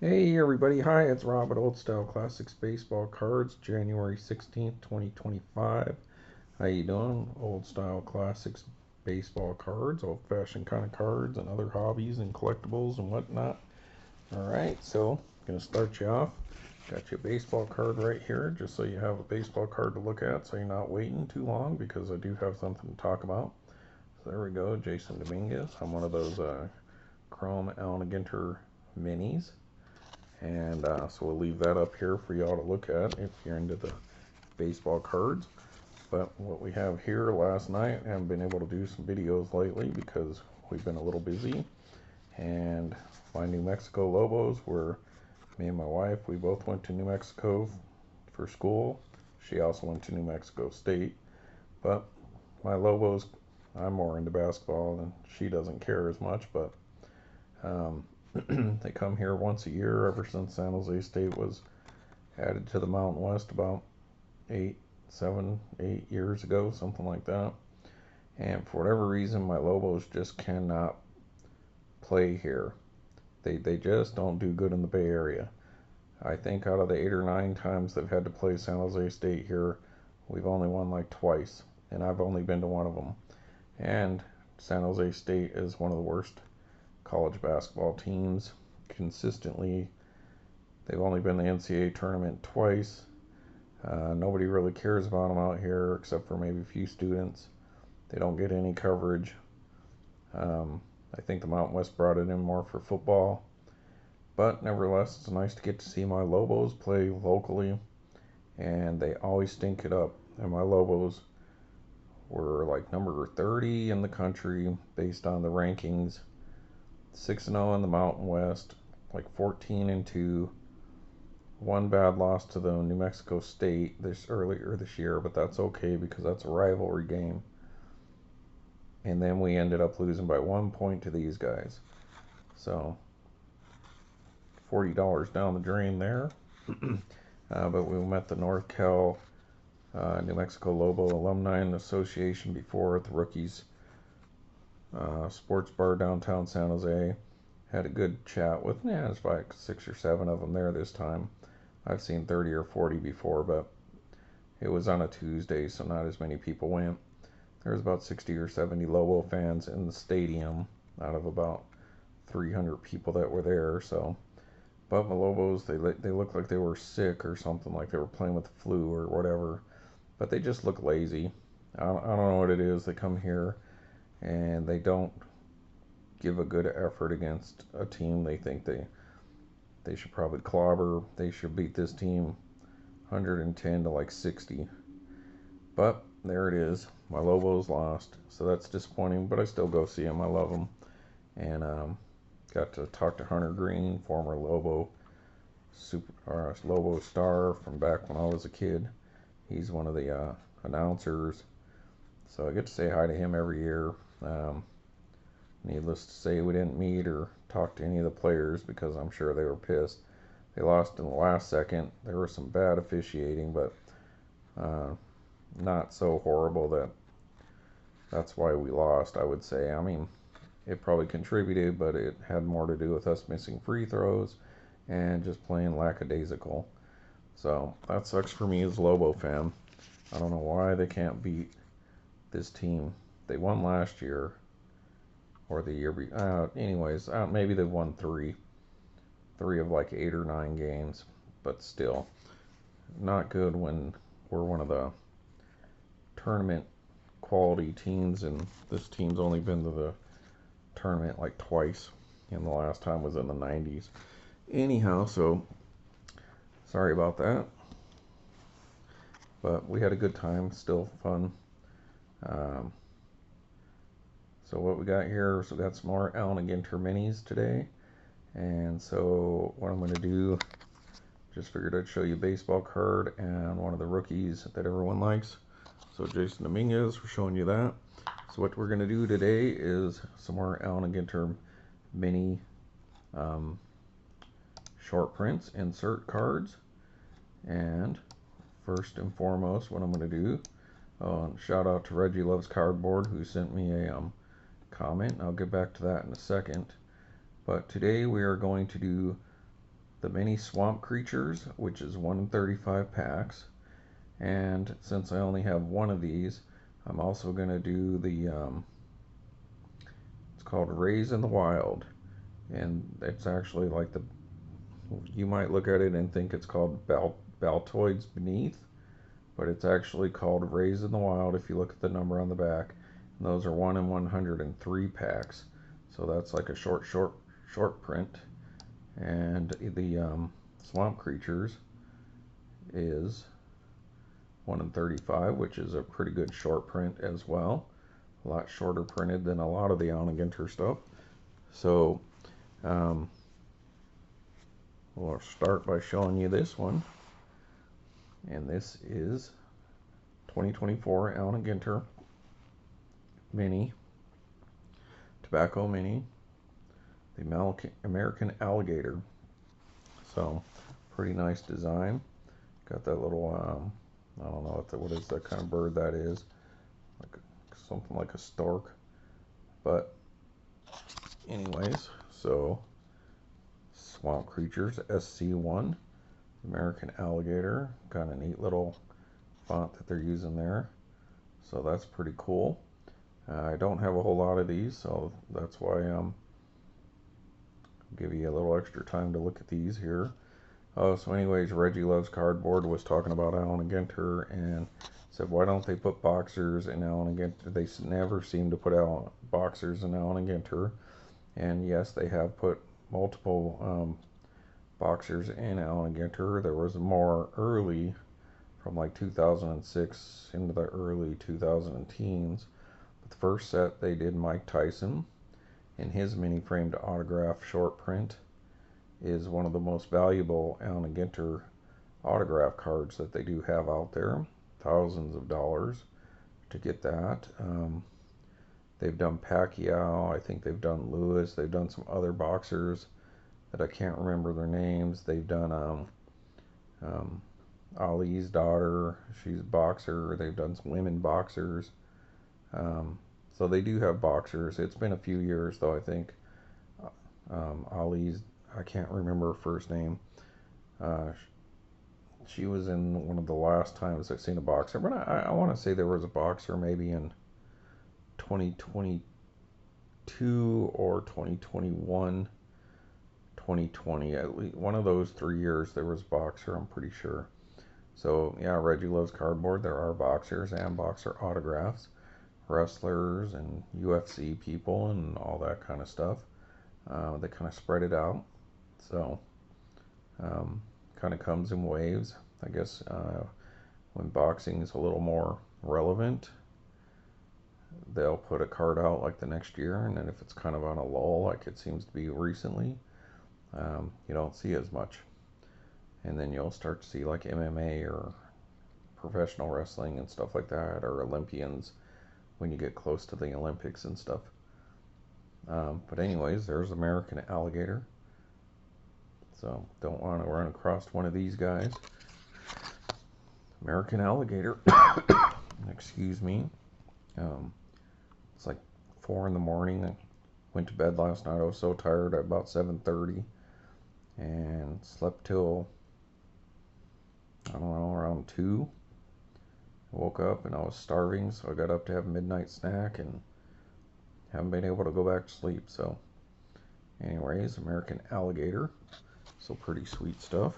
Hey everybody, hi, it's Rob at Old Style Classics Baseball Cards, January 16th, 2025. How you doing? Old Style Classics Baseball Cards, old-fashioned kind of cards and other hobbies and collectibles and whatnot. Alright, so I'm going to start you off. Got your baseball card right here, just so you have a baseball card to look at so you're not waiting too long because I do have something to talk about. So there we go, Jasson Dominguez. I'm one of those Chrome allenandginter minis. And so we'll leave that up here for y'all to look at if you're into the baseball cards. But what we have here last night, I haven't been able to do some videos lately because we've been a little busy. And my New Mexico Lobos were, me and my wife, we both went to New Mexico for school. She also went to New Mexico State. But my Lobos, I'm more into basketball and she doesn't care as much, but um, they come here once a year ever since San Jose State was added to the Mountain West about 8 years ago, something like that. And for whatever reason, my Lobos just cannot play here. They just don't do good in the Bay Area. I think out of the 8 or 9 times they've had to play San Jose State here, we've only won like twice, and I've only been to one of them. And San Jose State is one of the worst college basketball teams consistently. They've only been in the NCAA tournament twice. Nobody really cares about them out here except for maybe a few students. They don't get any coverage. I think the Mountain West brought it in more for football. But nevertheless, it's nice to get to see my Lobos play locally, and they always stink it up. And my Lobos were like number 30 in the country based on the rankings, 6-0 in the Mountain West, like 14-2. One bad loss to the New Mexico State earlier this year, but that's okay because that's a rivalry game. And then we ended up losing by 1 point to these guys. So $40 down the drain there. But we met the North Cal New Mexico Lobo Alumni Association before at the Rookies Sports Bar downtown San Jose. Had a good chat with, there's like 6 or 7 of them there this time. I've seen 30 or 40 before, but it was on a Tuesday, so not as many people went. There was about 60 or 70 Lobo fans in the stadium out of about 300 people that were there. So, but my Lobos, they looked like they were sick or something, like they were playing with the flu or whatever. But they just look lazy. I don't know what it is. They come here and they don't give a good effort against a team they think they should probably clobber. They should beat this team 110 to like 60. But there it is. My Lobos lost, so that's disappointing. But I still go see them. I love them, and got to talk to Hunter Green, former Lobo star from back when I was a kid. He's one of the announcers, so I get to say hi to him every year. Needless to say, we didn't meet or talk to any of the players because I'm sure they were pissed. They lost in the last second. There was some bad officiating, but not so horrible that that's why we lost, I would say. I mean, it probably contributed, but it had more to do with us missing free throws and just playing lackadaisical. So that sucks for me as a Lobo fan. I don't know why they can't beat this team. They won last year or the year before. Anyways, maybe they won three of like 8 or 9 games, but still not good when we're one of the tournament quality teams, and this team's only been to the tournament like twice, and the last time was in the 90s. Anyhow, so sorry about that, but we had a good time, still fun. Um, so what we got here, so we got some more Allen and Ginter minis today, and so what I'm going to do, just figured I'd show you a baseball card and one of the rookies that everyone likes. So Jasson Dominguez, we're showing you that. So what we're going to do today is some more Allen and Ginter mini short prints, insert cards. And first and foremost, what I'm going to do, shout out to Reggie Loves Cardboard who sent me a comment. I'll get back to that in a second. But today we are going to do the mini swamp creatures, which is 1 in 35 packs. And since I only have one of these, I'm also going to do the, it's called Raised in the Wild. And it's actually like the, you might look at it and think it's called Batoids Beneath, but it's actually called Raised in the Wild if you look at the number on the back. And those are 1 in 103 packs. So that's like a short print. And the swamp creatures is 1 in 35, which is a pretty good short print as well. A lot shorter printed than a lot of the Allen and Ginter stuff. So we'll start by showing you this one. And this is 2024 Allen and Ginter Mini, Tobacco Mini, the American Alligator. So pretty nice design. Got that little, I don't know what is that kind of bird that is, like something like a stork. But anyways, so Swamp Creatures SC1, American Alligator. Kind of neat little font that they're using there. So that's pretty cool. I don't have a whole lot of these, so that's why give you a little extra time to look at these here. So anyways, Reggie Loves Cardboard was talking about Allen and Ginter and said, why don't they put boxers in Allen and Ginter? They never seem to put out boxers in Allen and Ginter. And yes, they have put multiple boxers in Allen and Ginter. There was more early, from like 2006 into the early 2010s. But the first set they did Mike Tyson, and his mini framed autograph short print is one of the most valuable Allen and Ginter autograph cards that they do have out there. Thousands of dollars to get that. They've done Pacquiao, I think they've done Lewis, they've done some other boxers that I can't remember their names. They've done Ali's daughter, she's a boxer. They've done some women boxers. So they do have boxers. It's been a few years though, I think. Ali's, I can't remember her first name. She was in one of the last times I've seen a boxer, but I want to say there was a boxer maybe in 2022 or 2021, 2020. At least one of those 3 years there was a boxer, I'm pretty sure. So yeah, Reggie Loves Cardboard. There are boxers and boxer autographs, wrestlers and UFC people and all that kind of stuff. They kind of spread it out. So kind of comes in waves. I guess when boxing is a little more relevant, they'll put a card out like the next year, and then if it's kind of on a lull like it seems to be recently, you don't see as much. And then you'll start to see like MMA or professional wrestling and stuff like that, or Olympians when you get close to the Olympics and stuff. But anyways, there's American Alligator. So don't want to run across one of these guys. American Alligator. Excuse me. It's like 4 in the morning. I went to bed last night. I was so tired at about 7:30 and slept till, I don't know, around 2. I woke up and I was starving, so I got up to have a midnight snack and haven't been able to go back to sleep. So anyways, American Alligator. So pretty sweet stuff.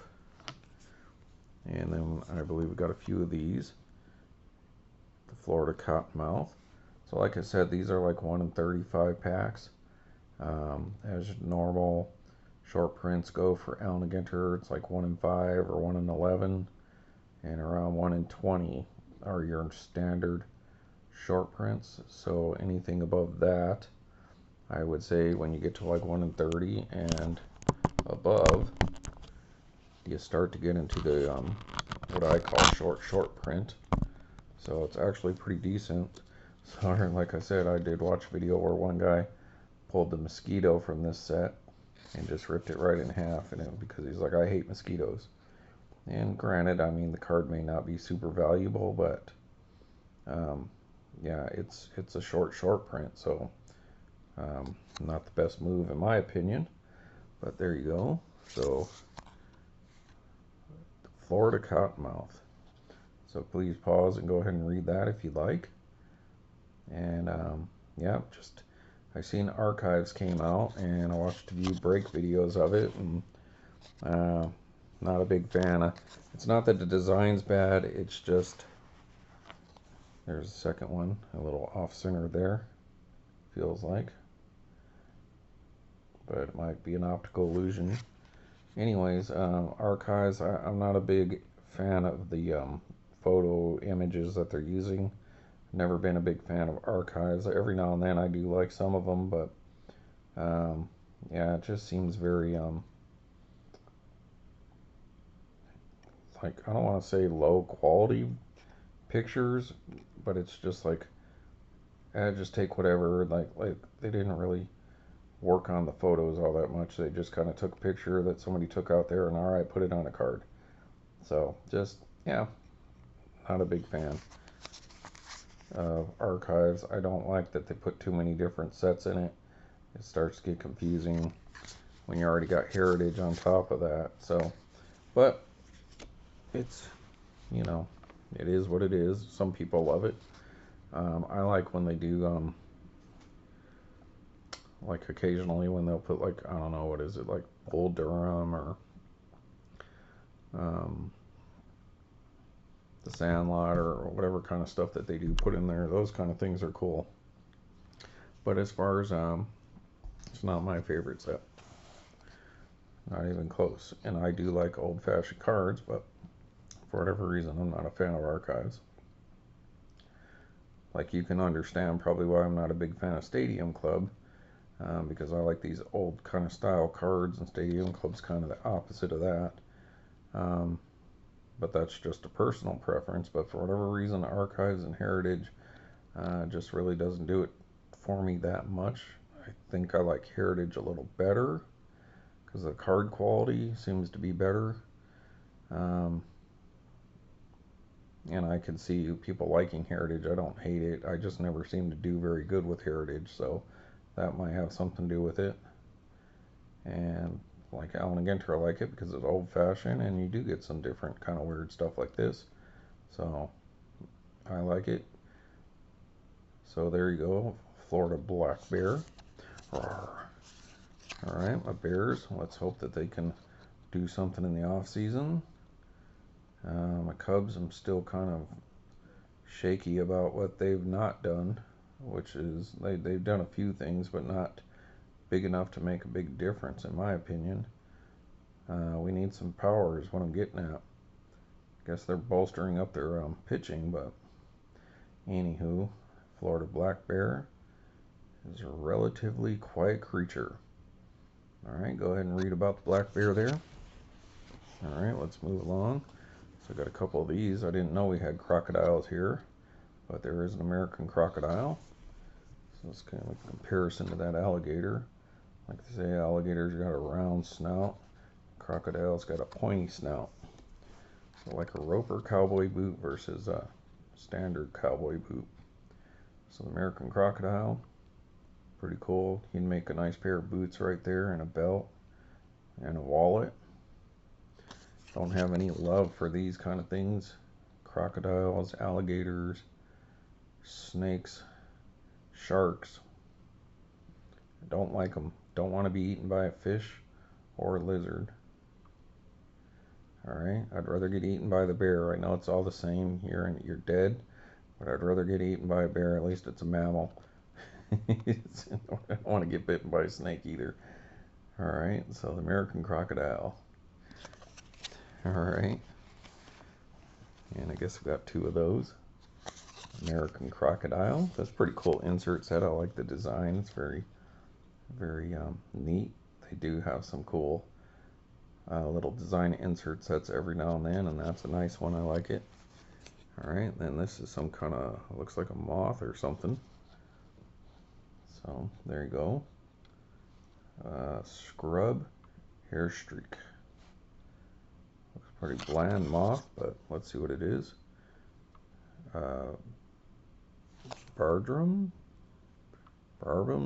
And then I believe we got a few of these. The Florida Cottonmouth. So like I said, these are like 1 in 35 packs. As normal short prints go for Allen and Ginter, it's like 1 in 5 or 1 in 11. And around 1 in 20 are your standard short prints. So anything above that, I would say when you get to like 1 in 30 and above, you start to get into the what I call short print. So it's actually pretty decent. So like I said, I did watch a video where one guy pulled the mosquito from this set and just ripped it right in half, and because he's like, I hate mosquitoes. And granted, I mean, the card may not be super valuable, but yeah, it's a short print, so not the best move in my opinion. But there you go. So Florida Cottonmouth. So please pause and go ahead and read that if you'd like. And yeah, just I seen Archives came out, and I watched a few break videos of it, and not a big fan of. It's not that the design's bad, it's just there's a second one, a little off center there, feels like, but it might be an optical illusion. Anyways, Archives, I'm not a big fan of the photo images that they're using. Never been a big fan of Archives. Every now and then I do like some of them, but yeah, it just seems very like, I don't want to say low quality pictures, but it's just like, just take whatever. Like they didn't really work on the photos all that much. They just kind of took a picture that somebody took out there and, all right, put it on a card. So just, yeah, not a big fan of Archives. I don't like that they put too many different sets in it. It starts to get confusing when you already got Heritage on top of that. So, but it's, you know, it is what it is. Some people love it. I like when they do like occasionally when they'll put, like, I don't know, what is it, like Bull Durham or the Sandlot or whatever kind of stuff that they do put in there. Those kind of things are cool. But as far as it's not my favorite set. Not even close. And I do like old-fashioned cards, but for whatever reason, I'm not a fan of Archives. Like, you can understand probably why I'm not a big fan of Stadium Club, because I like these old kind of style cards, and Stadium Club's kind of the opposite of that. But that's just a personal preference. But for whatever reason, Archives and Heritage just really doesn't do it for me that much. I think I like Heritage a little better because the card quality seems to be better. And I can see people liking Heritage. I don't hate it. I just never seem to do very good with Heritage, so that might have something to do with it. And like Allen and Ginter, I like it because it's old-fashioned, and you do get some different kind of weird stuff like this. So I like it. So there you go, Florida Black Bear. Alright, my Bears, let's hope that they can do something in the off season. My Cubs, I'm still kind of shaky about what they've not done, which is they've done a few things, but not big enough to make a big difference, in my opinion. We need some power is what I'm getting at. I guess they're bolstering up their pitching, but anywho, Florida Black Bear is a relatively quiet creature. Alright, go ahead and read about the black bear there. Alright, let's move along. So I got a couple of these. I didn't know we had crocodiles here, but there is an American crocodile. So it's kind of a comparison to that alligator. Like they say, alligators got a round snout. Crocodile's got a pointy snout. So like a Roper cowboy boot versus a standard cowboy boot. So the American crocodile, pretty cool. You can make a nice pair of boots right there, and a belt, and a wallet. Don't have any love for these kind of things. Crocodiles, alligators, snakes, sharks. Don't like them. Don't want to be eaten by a fish or a lizard. Alright, I'd rather get eaten by the bear. I know it's all the same here and you're dead, but I'd rather get eaten by a bear. At least it's a mammal. I don't want to get bitten by a snake either. Alright, so the American crocodile. Alright. And I guess we got two of those. American crocodile. That's a pretty cool insert set. I like the design. It's very, very neat. They do have some cool little design insert sets every now and then, and that's a nice one. I like it. Alright, then this is some kind of, looks like a moth or something. So there you go. Scrub hair streak. Looks pretty bland moth, but let's see what it is. Barbrum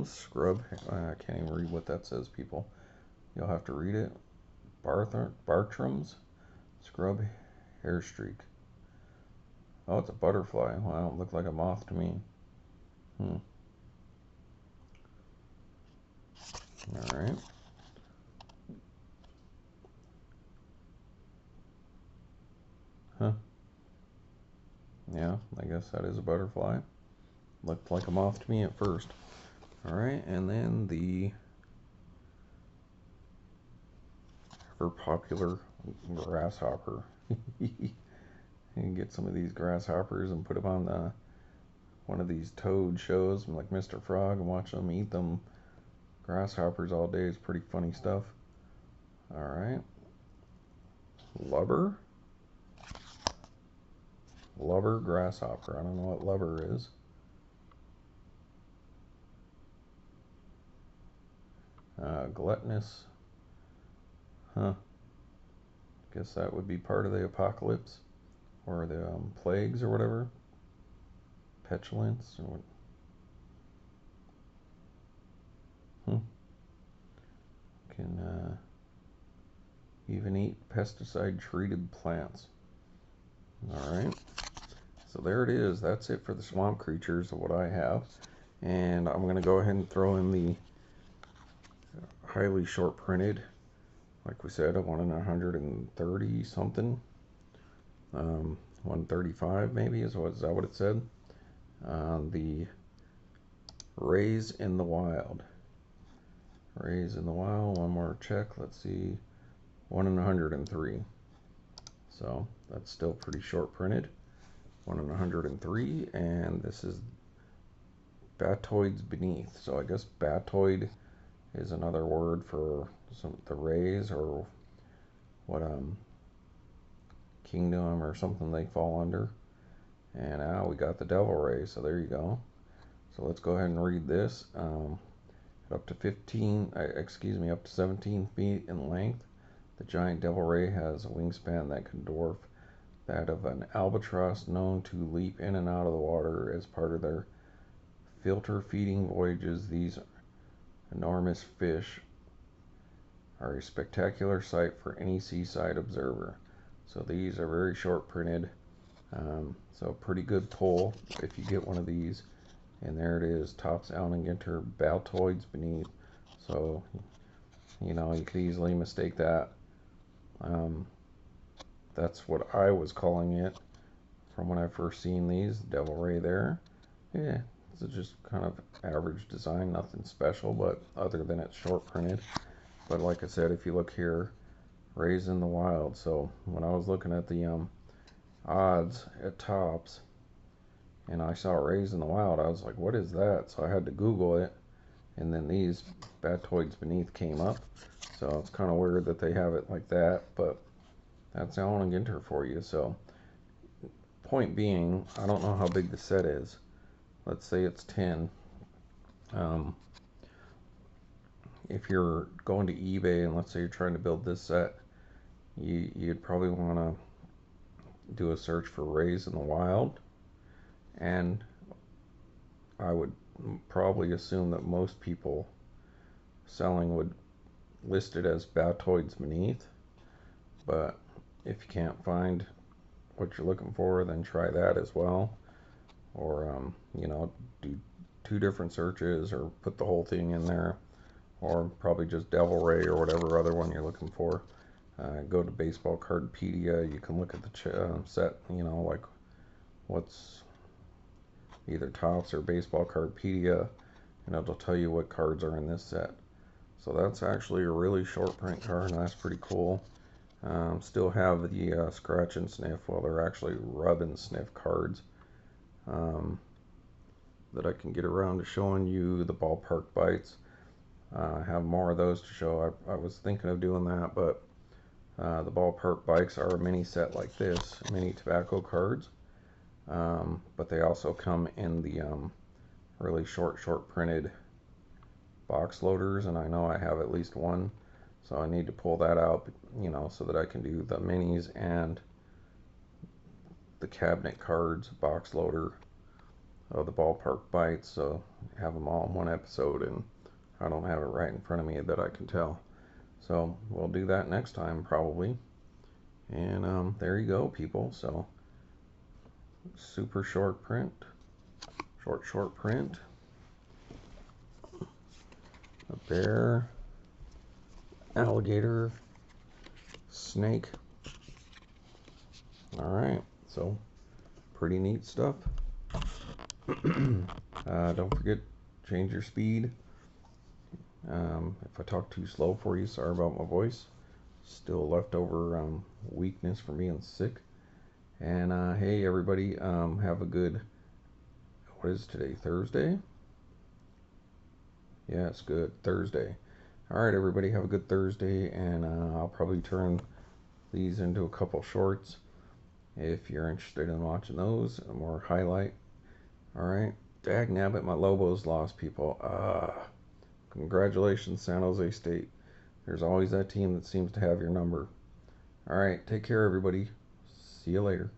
scrub. I can't even read what that says, people. You'll have to read it. Bartram's scrub hair streak. Oh, it's a butterfly. Wow, it looked like a moth to me. Hmm. Alright. Huh. Yeah, I guess that is a butterfly. Looked like a moth to me at first. Alright, and then the ever popular grasshopper. You can get some of these grasshoppers and put them on one of these toad shows like Mr. Frog and watch them eat them grasshoppers all day. Is pretty funny stuff. Alright. Lubber. Lubber grasshopper. I don't know what lubber is. Gluttonous. Huh. Guess that would be part of the apocalypse. Or the plagues or whatever. Petulance. Or what? Can even eat pesticide-treated plants. Alright. So there it is. That's it for the swamp creatures of what I have. And I'm going to go ahead and throw in the highly short printed. Like we said, I wanted 130 something. 135 maybe is that what it said? The Rays in the Wild. Rays in the Wild. One more check. Let's see. 1 in 103. So that's still pretty short printed. 1 in 103, and this is Batoids Beneath. So I guess Batoid is another word for the rays, or what kingdom or something they fall under. And now we got the devil ray, so there you go. So let's go ahead and read this. Up to 17 feet in length, the giant devil ray has a wingspan that can dwarf that of an albatross, known to leap in and out of the water as part of their filter feeding voyages. These enormous fish are a spectacular sight for any seaside observer. So these are very short printed. So pretty good pull if you get one of these. And there it is, Topps Allen&Ginter Batoids Beneath. So, you know, you could easily mistake that. That's what I was calling it from when I first seen these. Devil Ray there. Yeah, it's just kind of average design, nothing special, but other than it's short printed. But like I said, if you look here, Rays in the Wild. So when I was looking at the odds at Topps, and I saw Rays in the Wild, I was like, what is that? So I had to Google it, and then these Batoids Beneath came up. So it's kind of weird that they have it like that, but that's Allen&Ginter for you. So point being, I don't know how big the set is. Let's say it's 10. If you're going to eBay and let's say you're trying to build this set, you'd probably want to do a search for Rays in the Wild, and I would probably assume that most people selling would list it as Batoids Beneath. But if you can't find what you're looking for, then try that as well. Or you know, do 2 different searches, or put the whole thing in there, or probably just Devil Ray or whatever other one you're looking for. Go to Baseball Cardpedia. You can look at the set, you know, like what's either Topps or Baseball Cardpedia, and it'll tell you what cards are in this set. So that's actually a really short print card, and that's pretty cool. Still have the scratch and sniff. Well, they're actually rub and sniff cards that I can get around to showing you. The ballpark bites. I have more of those to show. I was thinking of doing that, but the ballpark bites are a mini set like this, mini tobacco cards. But they also come in the really short printed box loaders, and I know I have at least one, so I need to pull that out, you know, so that I can do the minis and the cabinet cards box loader of the ballpark bites. So have them all in one episode, and I don't have it right in front of me that I can tell. So we'll do that next time probably. And there you go, people. So super short print, short print. A bear, alligator, snake. All right, so pretty neat stuff. Don't forget, change your speed. If I talk too slow for you, sorry about my voice. Still leftover weakness from being sick. And hey, everybody, have a good, what is today, Thursday? Yeah, it's good, Thursday. All right, everybody, have a good Thursday, and I'll probably turn these into a couple shorts if you're interested in watching those, a more highlight. All right, dag nabbit, my Lobos lost, people. Congratulations, San Jose State. There's always that team that seems to have your number. All right, take care, everybody. See you later.